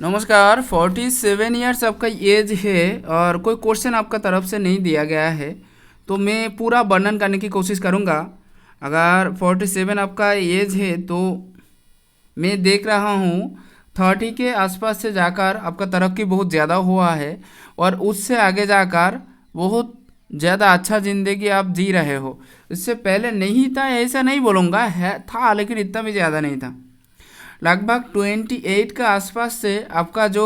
नमस्कार। 47 ईयर्स आपका एज है और कोई क्वेश्चन आपका तरफ से नहीं दिया गया है, तो मैं पूरा वर्णन करने की कोशिश करूँगा। अगर 47 आपका एज है तो मैं देख रहा हूँ 30 के आसपास से जाकर आपका तरक्की बहुत ज़्यादा हुआ है और उससे आगे जाकर बहुत ज़्यादा अच्छा ज़िंदगी आप जी रहे हो। इससे पहले नहीं था ऐसा नहीं बोलूँगा, है था लेकिन इतना भी ज़्यादा नहीं था। लगभग 28 का आसपास से आपका जो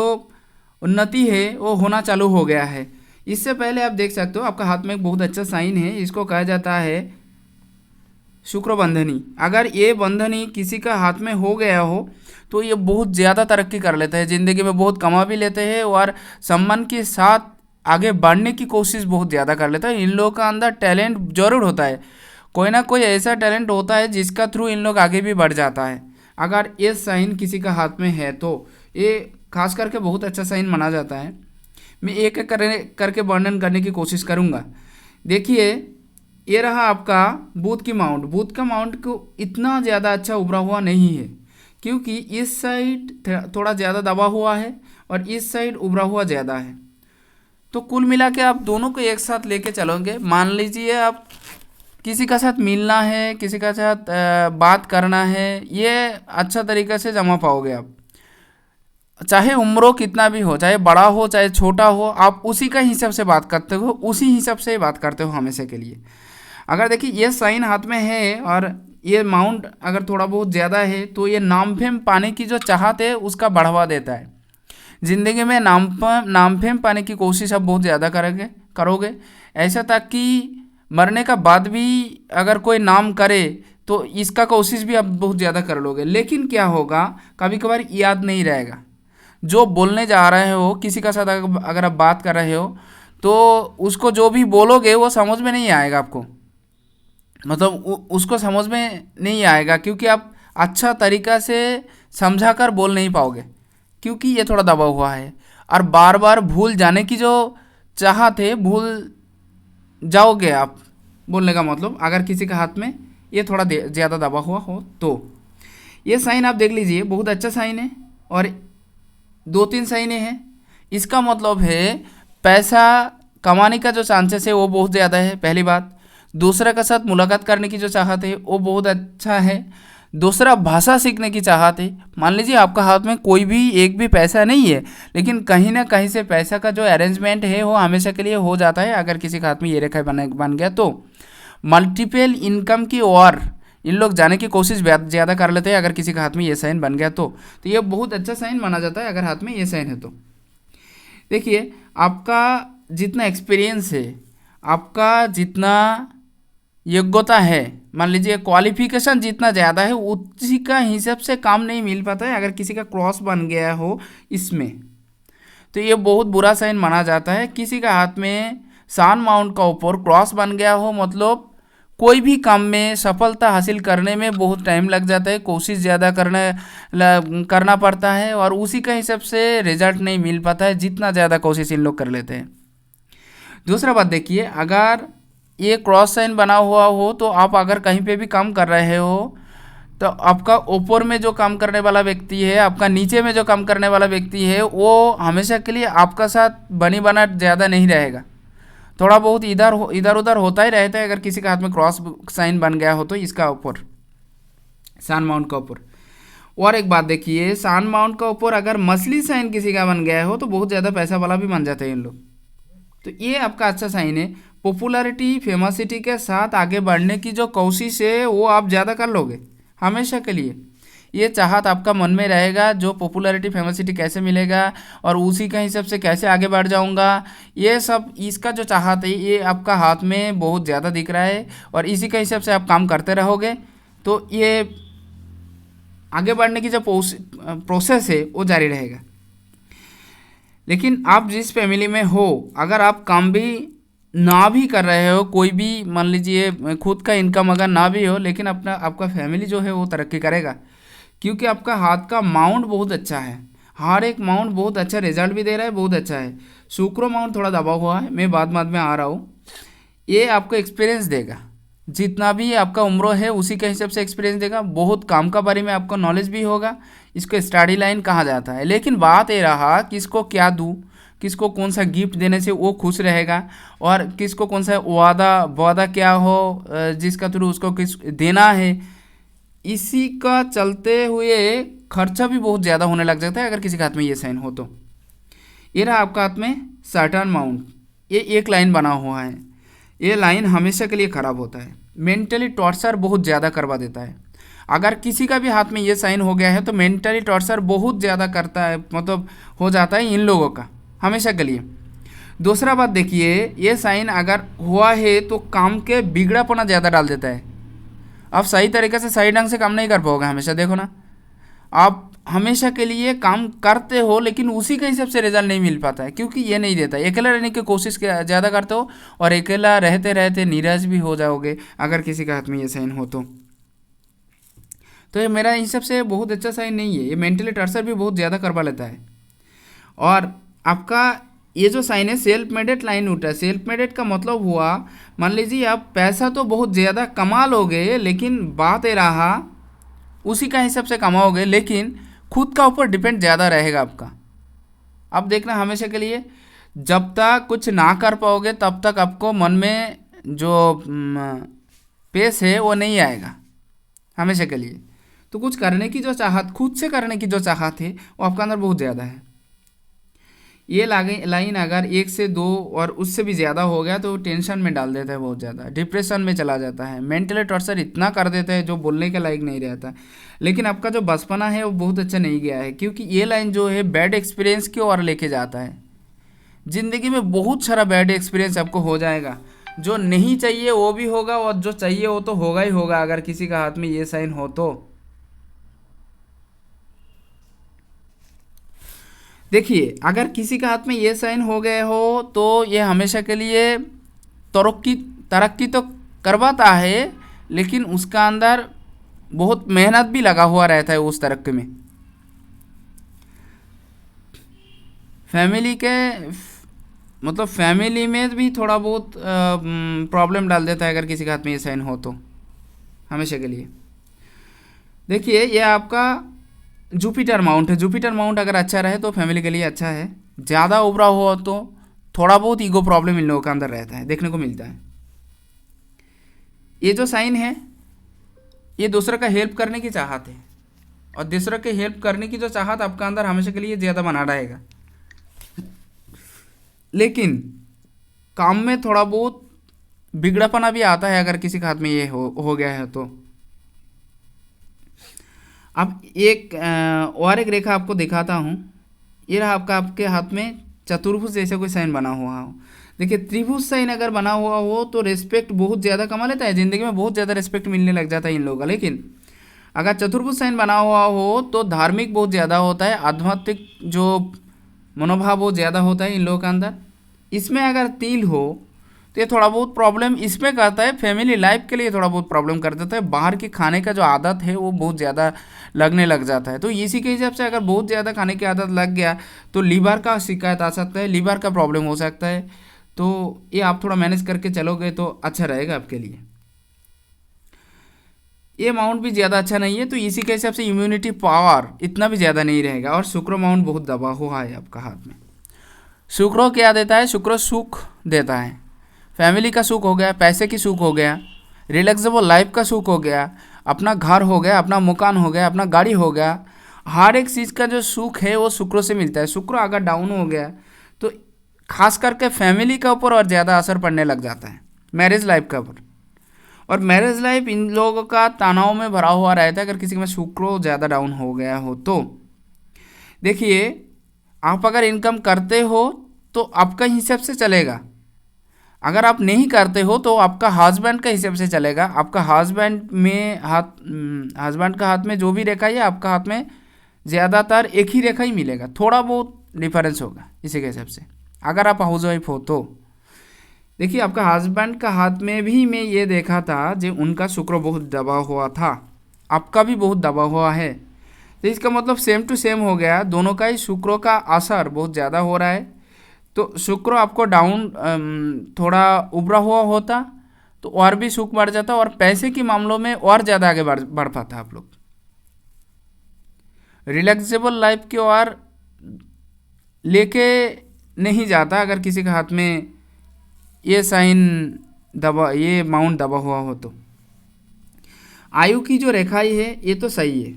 उन्नति है वो होना चालू हो गया है। इससे पहले आप देख सकते हो आपका हाथ में एक बहुत अच्छा साइन है, इसको कहा जाता है शुक्र बंधनी। अगर ये बंधनी किसी का हाथ में हो गया हो तो ये बहुत ज़्यादा तरक्की कर लेते हैं, ज़िंदगी में बहुत कमा भी लेते हैं और सम्मान के साथ आगे बढ़ने की कोशिश बहुत ज़्यादा कर लेते हैं। इन लोगों का अंदर टैलेंट जरूर होता है, कोई ना कोई ऐसा टैलेंट होता है जिसका थ्रू इन लोग आगे भी बढ़ जाता है। अगर ये साइन किसी का हाथ में है तो ये खास करके बहुत अच्छा साइन माना जाता है। मैं एक एक करके वर्णन करने की कोशिश करूँगा। देखिए, ये रहा आपका बुध की माउंट। बुध का माउंट को इतना ज़्यादा अच्छा उभरा हुआ नहीं है, क्योंकि इस साइड थोड़ा ज़्यादा दबा हुआ है और इस साइड उभरा हुआ ज़्यादा है। तो कुल मिला के आप दोनों को एक साथ लेके चलोगे। मान लीजिए आप किसी का साथ मिलना है, किसी का साथ बात करना है, ये अच्छा तरीक़े से जमा पाओगे आप। चाहे उम्र कितना भी हो, चाहे बड़ा हो चाहे छोटा हो, आप उसी का हिसाब से बात करते हो, उसी हिसाब से बात करते हो हमेशा के लिए। अगर देखिए ये साइन हाथ में है और ये माउंट अगर थोड़ा बहुत ज़्यादा है तो ये नाम फेम पाने की जो चाहत है उसका बढ़ावा देता है। ज़िंदगी में नाम फेम पाने की कोशिश आप बहुत ज़्यादा करोगे। ऐसा तक कि मरने का बाद भी अगर कोई नाम करे तो इसका कोशिश भी आप बहुत ज़्यादा कर लोगे। लेकिन क्या होगा, कभी कभार याद नहीं रहेगा जो बोलने जा रहे हो। किसी का साथ अगर आप बात कर रहे हो तो उसको जो भी बोलोगे वो समझ में नहीं आएगा आपको, मतलब उसको समझ में नहीं आएगा, क्योंकि आप अच्छा तरीक़ा से समझा कर बोल नहीं पाओगे, क्योंकि ये थोड़ा दबा हुआ है। और बार बार भूल जाने की जो चाहत है, भूल जाओगे आप। बोलने का मतलब, अगर किसी का हाथ में ये थोड़ा ज़्यादा दबा हुआ हो तो ये साइन आप देख लीजिए, बहुत अच्छा साइन है और 2-3 साइनें हैं। इसका मतलब है पैसा कमाने का जो चांसेस है वो बहुत ज़्यादा है, पहली बात। दूसरे के साथ मुलाकात करने की जो चाहत है वो बहुत अच्छा है। दूसरा, भाषा सीखने की चाहत है। मान लीजिए आपका हाथ में कोई भी एक भी पैसा नहीं है, लेकिन कहीं ना कहीं से पैसा का जो अरेंजमेंट है वो हमेशा के लिए हो जाता है। अगर किसी के हाथ में ये रेखा बन गया तो मल्टीपल इनकम की ओर इन लोग जाने की कोशिश ज़्यादा कर लेते हैं। अगर किसी के हाथ में ये साइन बन गया तो ये बहुत अच्छा साइन माना जाता है अगर हाथ में ये साइन है तो। देखिए, आपका जितना एक्सपीरियंस है, आपका जितना योग्यता है, मान लीजिए क्वालिफिकेशन जितना ज़्यादा है, उसी का हिसाब से काम नहीं मिल पाता है। अगर किसी का क्रॉस बन गया हो इसमें तो ये बहुत बुरा साइन माना जाता है। किसी का हाथ में सान माउंट का ऊपर क्रॉस बन गया हो, मतलब कोई भी काम में सफलता हासिल करने में बहुत टाइम लग जाता है, कोशिश ज़्यादा करना पड़ता है और उसी का हिसाब से रिजल्ट नहीं मिल पाता है जितना ज़्यादा कोशिश इन लोग कर लेते हैं। दूसरा बात देखिए, अगर ये क्रॉस साइन बना हुआ हो तो आप अगर कहीं पे भी काम कर रहे हो तो आपका ऊपर में जो काम करने वाला व्यक्ति है, आपका नीचे में जो काम करने वाला व्यक्ति है, वो हमेशा के लिए आपका साथ बनी बना ज़्यादा नहीं रहेगा। थोड़ा बहुत इधर उधर होता ही रहता है अगर किसी के हाथ में क्रॉस साइन बन गया हो तो इसका ऊपर, सान माउंट का ऊपर। और एक बात देखिए, सान माउंट का ऊपर अगर मछली साइन किसी का बन गया हो तो बहुत ज़्यादा पैसा वाला भी बन जाते हैं इन लोग। तो ये आपका अच्छा साइन है। पॉपुलैरिटी फेमसिटी के साथ आगे बढ़ने की जो कोशिश है वो आप ज़्यादा कर लोगे हमेशा के लिए। ये चाहत आपका मन में रहेगा, जो पॉपुलैरिटी फेमसिटी कैसे मिलेगा और उसी के हिसाब से कैसे आगे बढ़ जाऊंगा, ये सब इसका जो चाहत है ये आपका हाथ में बहुत ज़्यादा दिख रहा है और इसी के हिसाब से आप काम करते रहोगे तो ये आगे बढ़ने की जो प्रोसेस है वो जारी रहेगा। लेकिन आप जिस फैमिली में हो, अगर आप काम भी ना भी कर रहे हो, कोई भी मान लीजिए खुद का इनकम अगर ना भी हो, लेकिन आपका फैमिली जो है वो तरक्की करेगा, क्योंकि आपका हाथ का माउंट बहुत अच्छा है। हर एक माउंट बहुत अच्छा रिजल्ट भी दे रहा है, बहुत अच्छा है। शुक्र माउंट थोड़ा दबा हुआ है, मैं बाद में आ रहा हूँ। ये आपको एक्सपीरियंस देगा, जितना भी आपका उम्र है उसी के हिसाब से एक्सपीरियंस देगा, बहुत काम का बारे में आपको नॉलेज भी होगा। इसको स्टडी लाइन कहा जाता है। लेकिन बात ये रहा किसको क्या दूँ, किसको कौन सा गिफ्ट देने से वो खुश रहेगा, और किसको कौन सा वादा वादा क्या हो जिसका थ्रू उसको किस देना है, इसी का चलते हुए खर्चा भी बहुत ज़्यादा होने लग जाता है अगर किसी के हाथ में ये साइन हो तो। ये रहा आपका हाथ में सर्टेन माउंट, ये एक लाइन बना हुआ है। ये लाइन हमेशा के लिए ख़राब होता है, मेंटली टॉर्चर बहुत ज़्यादा करवा देता है। अगर किसी का भी हाथ में ये साइन हो गया है तो मेंटली टॉर्चर बहुत ज़्यादा करता है, मतलब हो जाता है इन लोगों का हमेशा के लिए। दूसरा बात देखिए, ये साइन अगर हुआ है तो काम के बिगड़ापना ज़्यादा डाल देता है। आप सही तरीके से सही ढंग से काम नहीं कर पाओगे हमेशा। देखो ना, आप हमेशा के लिए काम करते हो लेकिन उसी के हिसाब से रिजल्ट नहीं मिल पाता है, क्योंकि ये नहीं देता। अकेला रहने की कोशिश ज़्यादा करते हो और अकेला रहते रहते निराश भी हो जाओगे अगर किसी के हाथ में ये साइन हो तो ये मेरा हिसाब से बहुत अच्छा साइन नहीं है। ये मेंटली टॉर्चर भी बहुत ज़्यादा करवा लेता है। और आपका ये जो साइन है सेल्फ मेडेड लाइन उठा है। सेल्फ मेडेड का मतलब हुआ, मान लीजिए आप पैसा तो बहुत ज़्यादा कमा लोगे, लेकिन बात ये रहा उसी का हिसाब से कमाओगे, लेकिन खुद का ऊपर डिपेंड ज़्यादा रहेगा आपका। अब देखना हमेशा के लिए, जब तक कुछ ना कर पाओगे तब तक आपको मन में जो पेस है वो नहीं आएगा हमेशा के लिए। तो कुछ करने की जो चाहत, खुद से करने की जो चाहत है वो आपके अंदर बहुत ज़्यादा है। ये लाइन अगर 1 से 2 और उससे भी ज़्यादा हो गया तो टेंशन में डाल देता है, बहुत ज़्यादा डिप्रेशन में चला जाता है, मेंटली टॉर्चर इतना कर देता है जो बोलने के लायक नहीं रहता। लेकिन आपका जो बचपना है वो बहुत अच्छा नहीं गया है, क्योंकि ये लाइन जो है बैड एक्सपीरियंस की ओर लेके जाता है। ज़िंदगी में बहुत सारा बैड एक्सपीरियंस आपको हो जाएगा, जो नहीं चाहिए वो भी होगा और जो चाहिए वो तो होगा ही होगा अगर किसी का हाथ में ये साइन हो तो। देखिए, अगर किसी का हाथ में ये साइन हो गए हो तो ये हमेशा के लिए तरक्की तरक्की तो करवाता है, लेकिन उसका अंदर बहुत मेहनत भी लगा हुआ रहता है उस तरक्की में। फैमिली के मतलब फैमिली में भी थोड़ा बहुत प्रॉब्लम डाल देता है अगर किसी के हाथ में ये साइन हो तो हमेशा के लिए। देखिए, ये आपका जुपिटर माउंट है। जुपिटर माउंट अगर अच्छा रहे तो फैमिली के लिए अच्छा है। ज़्यादा उभरा हुआ तो थोड़ा बहुत ईगो प्रॉब्लम इन लोगों के अंदर रहता है, देखने को मिलता है। ये जो साइन है ये दूसरे का हेल्प करने की चाहत है, और दूसरे के हेल्प करने की जो चाहत आपका अंदर हमेशा के लिए ज़्यादा बना रहेगा। लेकिन काम में थोड़ा बहुत बिगड़ापना भी आता है अगर किसी के हाथ में ये हो गया है तो। अब और एक रेखा आपको दिखाता हूँ। ये रहा आपके हाथ में चतुर्भुज जैसे कोई साइन बना हुआ हो। देखिए, त्रिभुज साइन अगर बना हुआ हो तो रिस्पेक्ट बहुत ज़्यादा कमा लेता है, ज़िंदगी में बहुत ज़्यादा रिस्पेक्ट मिलने लग जाता है इन लोगों का। लेकिन अगर चतुर्भुज साइन बना हुआ हो तो धार्मिक बहुत ज़्यादा होता है, आध्यात्मिक जो मनोभाव बहुत ज़्यादा होता है इन लोगों के अंदर। इसमें अगर तिल हो तो ये थोड़ा बहुत प्रॉब्लम इसमें करता है, फैमिली लाइफ के लिए थोड़ा बहुत प्रॉब्लम कर देता है। बाहर के खाने का जो आदत है वो बहुत ज़्यादा लगने लग जाता है। तो इसी के हिसाब से अगर बहुत ज़्यादा खाने की आदत लग गया तो लीवर का शिकायत आ सकता है, लीवर का प्रॉब्लम हो सकता है। तो ये आप थोड़ा मैनेज करके चलोगे तो अच्छा रहेगा आपके लिए। ये अमाउंट भी ज़्यादा अच्छा नहीं है, तो इसी के हिसाब से इम्यूनिटी पावर इतना भी ज़्यादा नहीं रहेगा। और शुक्र अमाउंट बहुत दबा हुआ है आपका हाथ में। शुक्र क्या देता है? शुक्र सुख देता है, फैमिली का सुख हो गया, पैसे की सुख हो गया, रिलैक्सेबल लाइफ का सुख हो गया, अपना घर हो गया, अपना मकान हो गया, अपना गाड़ी हो गया। हर एक चीज़ का जो सुख है वो शुक्र से मिलता है। शुक्र अगर डाउन हो गया तो खास करके फैमिली के ऊपर और ज़्यादा असर पड़ने लग जाता है, मैरिज लाइफ के ऊपर। और मैरिज लाइफ इन लोगों का तनाव में भरा हुआ रहता है अगर किसी में शुक्र ज़्यादा डाउन हो गया हो तो। देखिए, आप अगर इनकम करते हो तो आपका हिसाब से चलेगा, अगर आप नहीं करते हो तो आपका हस्बैंड का हिसाब से चलेगा। आपका हस्बैंड का हाथ में जो भी रेखा है आपका हाथ में ज़्यादातर एक ही रेखा ही मिलेगा, थोड़ा बहुत डिफरेंस होगा इसी के हिसाब से अगर आप हाउस वाइफ हो तो। देखिए, आपका हस्बैंड का हाथ में भी मैं ये देखा था जो उनका शुक्र बहुत दबा हुआ था, आपका भी बहुत दबा हुआ है। तो इसका मतलब सेम टू सेम हो गया, दोनों का ही शुक्र का असर बहुत ज़्यादा हो रहा है। तो शुक्र आपको डाउन थोड़ा उभरा हुआ होता तो और भी सुख बढ़ जाता और पैसे के मामलों में और ज़्यादा आगे बढ़ पाता आप लोग। रिलैक्सेबल लाइफ की ओर लेके नहीं जाता अगर किसी के हाथ में ये साइन दबा, ये माउंट दबा हुआ हो तो। आयु की जो रेखाई है ये तो सही है,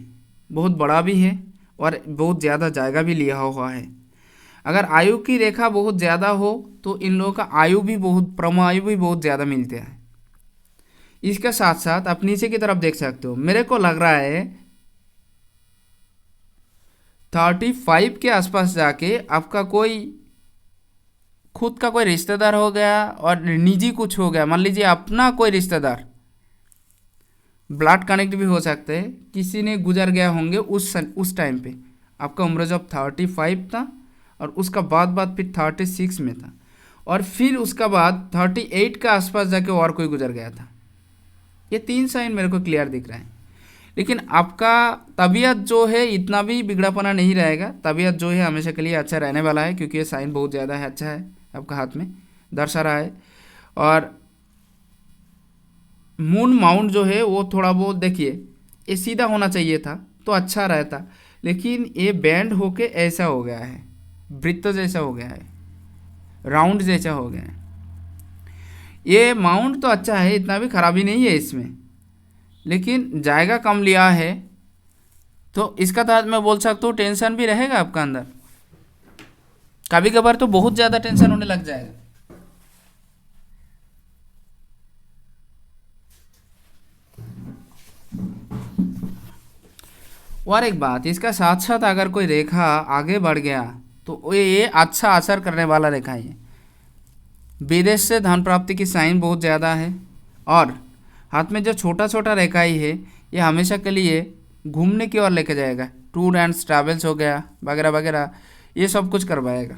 बहुत बड़ा भी है और बहुत ज़्यादा जायगा भी लिया हुआ है। अगर आयु की रेखा बहुत ज़्यादा हो तो इन लोगों का आयु भी बहुत, परमायु भी बहुत ज़्यादा मिलते हैं। इसके साथ साथ आप नीचे की तरफ देख सकते हो, मेरे को लग रहा है 35 के आसपास जाके आपका कोई खुद का कोई रिश्तेदार हो गया और निजी कुछ हो गया, मान लीजिए अपना कोई रिश्तेदार, ब्लड कनेक्ट भी हो सकते हैं, किसी ने गुजर गया होंगे उस टाइम पे। आपका उम्र जब 35 था और उसका बाद फिर 36 में था और फिर उसका बाद 38 के आसपास जाके और कोई गुजर गया था। ये 3 साइन मेरे को क्लियर दिख रहा है। लेकिन आपका तबीयत जो है इतना भी बिगड़ापना नहीं रहेगा, तबीयत जो है हमेशा के लिए अच्छा रहने वाला है, क्योंकि ये साइन बहुत ज़्यादा है, अच्छा है, आपका हाथ में दर्शा रहा है। और मून माउंट जो है वो थोड़ा बहुत देखिए, ये सीधा होना चाहिए था तो अच्छा रहता, लेकिन ये बैंड होके ऐसा हो गया है, वृत्त जैसा हो गया है, राउंड जैसा हो गया है। ये माउंट तो अच्छा है, इतना भी खराबी नहीं है इसमें, लेकिन जायगा कम लिया है तो इसका तहत मैं बोल सकता हूँ टेंशन भी रहेगा आपका अंदर, कभी कभार तो बहुत ज़्यादा टेंशन होने लग जाएगा। और एक बात, इसका साथ साथ अगर कोई रेखा आगे बढ़ गया तो ये अच्छा असर करने वाला रेखा है। विदेश से धन प्राप्ति की साइन बहुत ज़्यादा है और हाथ में जो छोटा छोटा रेखाई है ये हमेशा के लिए घूमने की ओर लेके जाएगा, टूर एंड ट्रैवल्स हो गया वगैरह वगैरह, ये सब कुछ करवाएगा।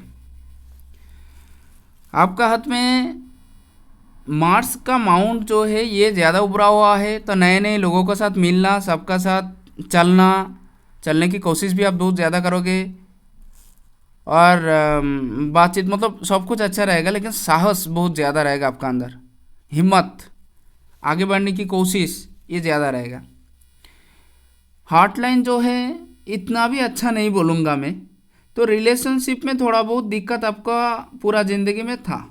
आपका हाथ में मार्स का माउंट जो है ये ज़्यादा उभरा हुआ है, तो नए नए लोगों के साथ मिलना, सबका साथ चलने की कोशिश भी आप बहुत ज़्यादा करोगे और बातचीत, मतलब सब कुछ अच्छा रहेगा, लेकिन साहस बहुत ज़्यादा रहेगा आपका अंदर, हिम्मत, आगे बढ़ने की कोशिश ये ज़्यादा रहेगा। हार्टलाइन जो है इतना भी अच्छा नहीं बोलूँगा मैं, तो रिलेशनशिप में थोड़ा बहुत दिक्कत आपका पूरा ज़िंदगी में था,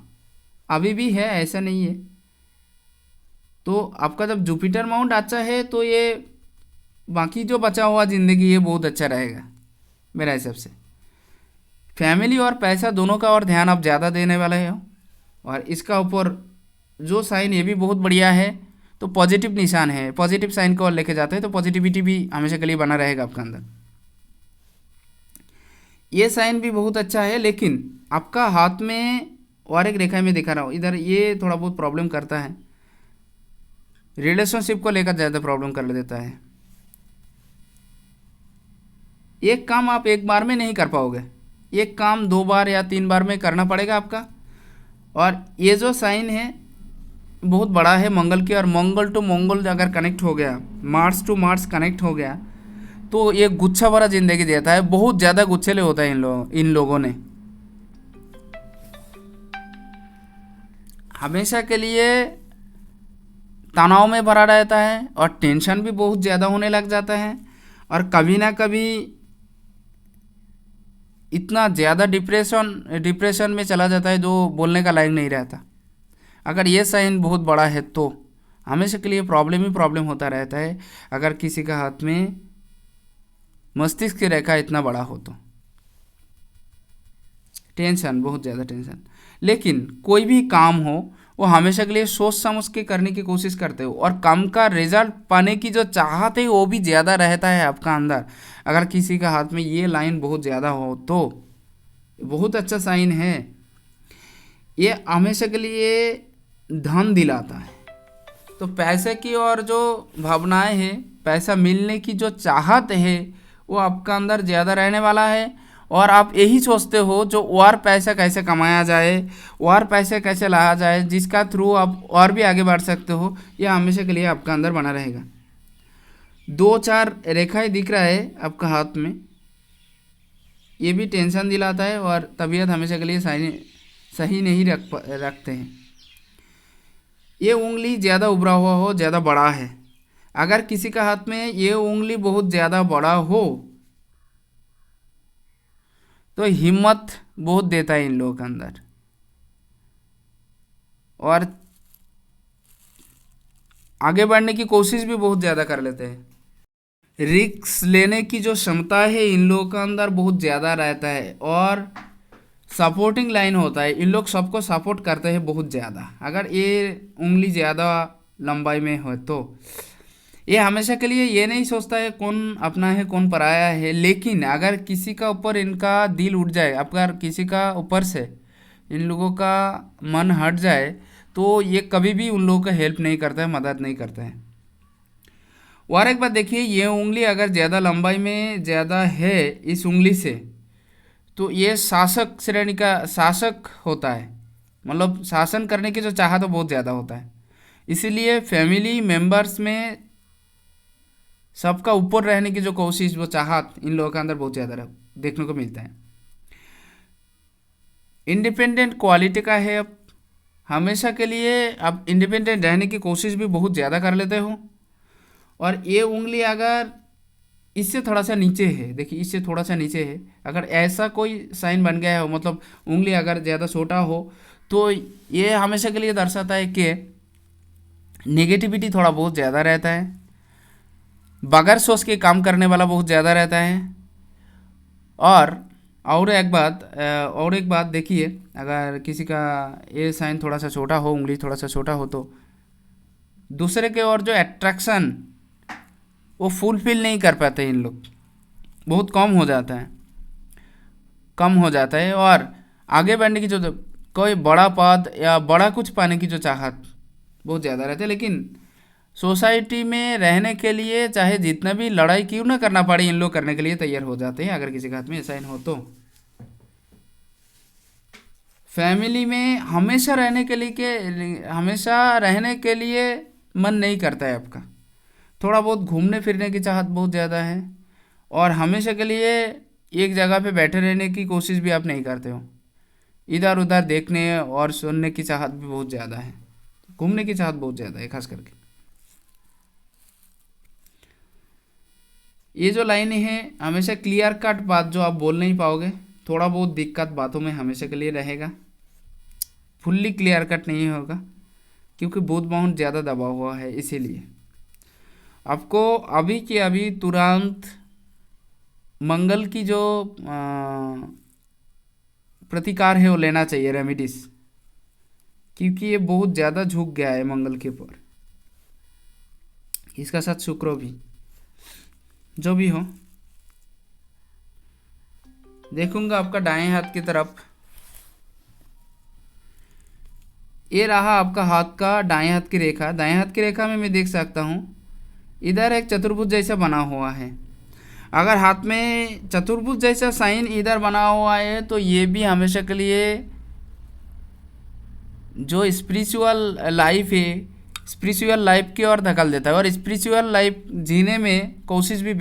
अभी भी है, ऐसा नहीं है। तो आपका जब जुपिटर माउंट अच्छा है तो ये बाकी जो बचा हुआ ज़िंदगी ये बहुत अच्छा रहेगा मेरा हिसाब से। फैमिली और पैसा दोनों का और ध्यान आप ज़्यादा देने वाले हो और इसका ऊपर जो साइन ये भी बहुत बढ़िया है, तो पॉजिटिव निशान है, पॉजिटिव साइन को और लेके जाते हैं, तो पॉजिटिविटी भी हमेशा के लिए बना रहेगा आपका अंदर। ये साइन भी बहुत अच्छा है, लेकिन आपका हाथ में और एक रेखा में दिखा रहा हूँ इधर, ये थोड़ा बहुत प्रॉब्लम करता है, रिलेशनशिप को लेकर ज़्यादा प्रॉब्लम कर देता है। एक काम आप एक बार में नहीं कर पाओगे, एक काम 2 बार या 3 बार में करना पड़ेगा आपका। और ये जो साइन है बहुत बड़ा है मंगल के, और मंगल टू मंगल अगर कनेक्ट हो गया, मार्स टू मार्स कनेक्ट हो गया, तो ये गुच्छा भरा जिंदगी देता है, बहुत ज़्यादा गुच्छेले होता है इन लोगों ने, हमेशा के लिए तनाव में भरा रहता है और टेंशन भी बहुत ज़्यादा होने लग जाता है और कभी ना कभी इतना ज़्यादा डिप्रेशन में चला जाता है जो बोलने का लायक नहीं रहता। अगर ये साइन बहुत बड़ा है तो हमेशा के लिए प्रॉब्लम ही प्रॉब्लम होता रहता है। अगर किसी का हाथ में मस्तिष्क की रेखा इतना बड़ा हो तो टेंशन, बहुत ज़्यादा टेंशन। लेकिन कोई भी काम हो वो हमेशा के लिए सोच समझ के करने की कोशिश करते हो और काम का रिजल्ट पाने की जो चाहत है वो भी ज़्यादा रहता है आपका अंदर। अगर किसी का हाथ में ये लाइन बहुत ज़्यादा हो तो बहुत अच्छा साइन है, ये हमेशा के लिए धन दिलाता है। तो पैसे की और जो भावनाएं हैं, पैसा मिलने की जो चाहत है वो आपका अंदर ज़्यादा रहने वाला है और आप यही सोचते हो जो और पैसा कैसे कमाया जाए, और पैसे कैसे लाया जाए, जिसका थ्रू आप और भी आगे बढ़ सकते हो, यह हमेशा के लिए आपका अंदर बना रहेगा। 2-4 रेखाएं दिख रहा है आपका हाथ में, ये भी टेंशन दिलाता है और तबीयत हमेशा के लिए सही नहीं रखते हैं। ये उंगली ज़्यादा उभरा हुआ हो, ज़्यादा बड़ा है। अगर किसी का हाथ में ये उंगली बहुत ज़्यादा बड़ा हो तो हिम्मत बहुत देता है इन लोगों के अंदर, और आगे बढ़ने की कोशिश भी बहुत ज़्यादा कर लेते हैं। रिस्क लेने की जो क्षमता है इन लोगों का अंदर बहुत ज़्यादा रहता है, और सपोर्टिंग लाइन होता है, इन लोग सबको सपोर्ट करते हैं बहुत ज़्यादा। अगर ये उंगली ज़्यादा लंबाई में हो तो ये हमेशा के लिए ये नहीं सोचता है कौन अपना है कौन पराया है, लेकिन अगर किसी का ऊपर इनका दिल उठ जाए, अगर किसी का ऊपर से इन लोगों का मन हट जाए तो ये कभी भी उन लोगों का हेल्प नहीं करता है, मदद नहीं करता है। और एक बात देखिए, ये उंगली अगर ज़्यादा लंबाई में ज़्यादा है इस उंगली से, तो ये शासक श्रेणी का शासक होता है, मतलब शासन करने की जो चाहत तो बहुत ज़्यादा होता है। इसीलिए फैमिली मेंबर्स में सबका ऊपर रहने की जो कोशिश, वो चाहत इन लोगों के अंदर बहुत ज़्यादा देखने को मिलता है। इंडिपेंडेंट क्वालिटी का है, अब हमेशा के लिए आप इंडिपेंडेंट रहने की कोशिश भी बहुत ज़्यादा कर लेते हो। और ये उंगली अगर इससे थोड़ा सा नीचे है, देखिए इससे थोड़ा सा नीचे है, अगर ऐसा कोई साइन बन गया हो, मतलब उंगली अगर ज़्यादा छोटा हो, तो ये हमेशा के लिए दर्शाता है कि नेगेटिविटी थोड़ा बहुत ज़्यादा रहता है, बगैर सोच के काम करने वाला बहुत ज़्यादा रहता है। और एक बात देखिए, अगर किसी का ये साइन थोड़ा सा छोटा हो, उंगली थोड़ा सा छोटा हो, तो दूसरे के और जो अट्रैक्शन वो फुलफिल नहीं कर पाते इन लोग, बहुत कम हो जाता है, कम हो जाता है। और आगे बढ़ने की जो कोई बड़ा पद या बड़ा कुछ पाने की जो चाहत बहुत ज़्यादा रहती है, लेकिन सोसाइटी में रहने के लिए चाहे जितना भी लड़ाई क्यों ना करना पड़े, इन लोग करने के लिए तैयार हो जाते हैं अगर किसी के हाथ में साइन हो तो। फैमिली में हमेशा रहने के लिए हमेशा रहने के लिए मन नहीं करता है आपका, थोड़ा बहुत घूमने फिरने की चाहत बहुत ज़्यादा है, और हमेशा के लिए एक जगह पे बैठे रहने की कोशिश भी आप नहीं करते हो, इधर उधर देखने और सुनने की चाहत भी बहुत ज़्यादा है, घूमने की चाहत बहुत ज़्यादा है खास करके। ये जो लाइन है हमेशा क्लियर कट बात जो आप बोल नहीं पाओगे, थोड़ा बहुत दिक्कत बातों में हमेशा के लिए रहेगा, फुल्ली क्लियर कट नहीं होगा, क्योंकि बुध बाउंड ज़्यादा दबा हुआ है। इसीलिए आपको अभी के अभी तुरंत मंगल की जो प्रतिकार है वो लेना चाहिए, रेमेडीज, क्योंकि ये बहुत ज़्यादा झुक गया है मंगल के ऊपर, इसका साथ शुक्र भी, जो भी हो। देखूंगा आपका दाएं हाथ की तरफ, ये रहा आपका हाथ का दाएं हाथ की रेखा। दाएं हाथ की रेखा में मैं देख सकता हूँ इधर एक चतुर्भुज जैसा बना हुआ है। अगर हाथ में चतुर्भुज जैसा साइन इधर बना हुआ है तो ये भी हमेशा के लिए जो स्पिरिचुअल लाइफ है, स्पिरिचुअल लाइफ की ओर धकेल देता है, और स्पिरिचुअल लाइफ जीने में कोशिश भी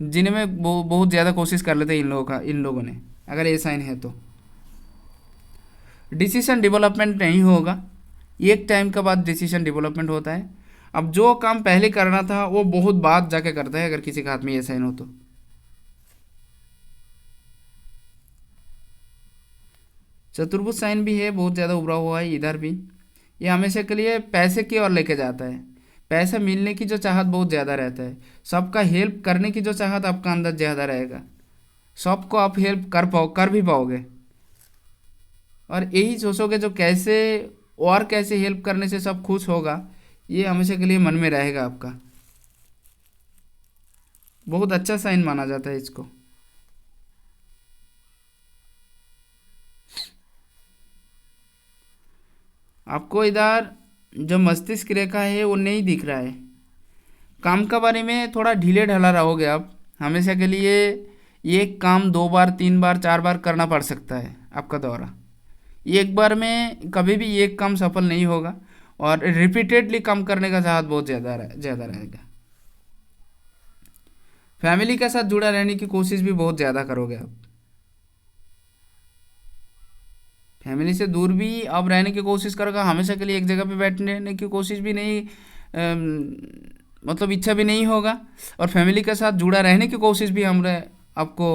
जीने में बहुत ज़्यादा कोशिश कर लेते हैं इन लोगों ने, अगर ये साइन है तो। डिसीजन डेवलपमेंट नहीं होगा, एक टाइम के बाद डिसीजन डेवलपमेंट होता है। अब जो काम पहले करना था वो बहुत बाद जाके करता है अगर किसी के हाथ में ये साइन हो तो। चतुर्भुज साइन भी है, बहुत ज़्यादा उभरा हुआ है इधर भी, ये हमेशा के लिए पैसे की ओर लेके जाता है, पैसा मिलने की जो चाहत बहुत ज़्यादा रहता है, सबका हेल्प करने की जो चाहत आपका अंदर ज़्यादा रहेगा, सबको आप हेल्प कर भी पाओगे, और यही सोचोगे जो कैसे और कैसे हेल्प करने से सब खुश होगा, ये हमेशा के लिए मन में रहेगा आपका। बहुत अच्छा साइन माना जाता है इसको। आपको इधर जो मस्तिष्क रेखा है वो नहीं दिख रहा है, काम का बारे में थोड़ा ढीले ढाला रहोगे आप, हमेशा के लिए एक काम 2 बार 3 बार 4 बार करना पड़ सकता है आपका दौरा, एक बार में कभी भी एक काम सफल नहीं होगा, और रिपीटेडली काम करने का चाहत बहुत ज़्यादा रहेगा। फैमिली के साथ जुड़ा रहने की कोशिश भी बहुत ज़्यादा करोगे आप, फैमिली से दूर भी अब रहने की कोशिश करेगा, हमेशा के लिए एक जगह पे बैठने की कोशिश भी नहीं, मतलब इच्छा भी नहीं होगा। और फैमिली के साथ जुड़ा रहने की कोशिश भी हमारे आपको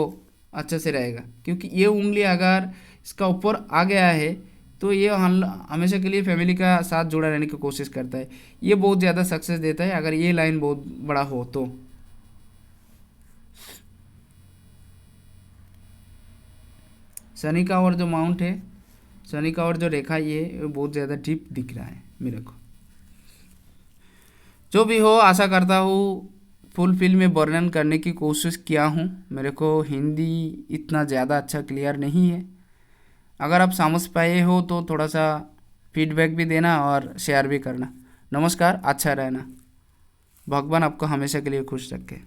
अच्छे से रहेगा, क्योंकि ये उंगली अगर इसका ऊपर आ गया है तो ये हमेशा के लिए फैमिली का साथ जुड़ा रहने की कोशिश करता है। ये बहुत ज़्यादा सक्सेस देता है अगर ये लाइन बहुत बड़ा हो तो। शनि का और जो माउंट है, शनि का और जो रेखा ये बहुत ज़्यादा डीप दिख रहा है मेरे को। जो भी हो, आशा करता हूँ फुल फिल में वर्णन करने की कोशिश किया हूँ। मेरे को हिंदी इतना ज़्यादा अच्छा क्लियर नहीं है। अगर आप समझ पाए हो तो थोड़ा सा फीडबैक भी देना और शेयर भी करना। नमस्कार, अच्छा रहना। भगवान आपको हमेशा के लिए खुश रखे।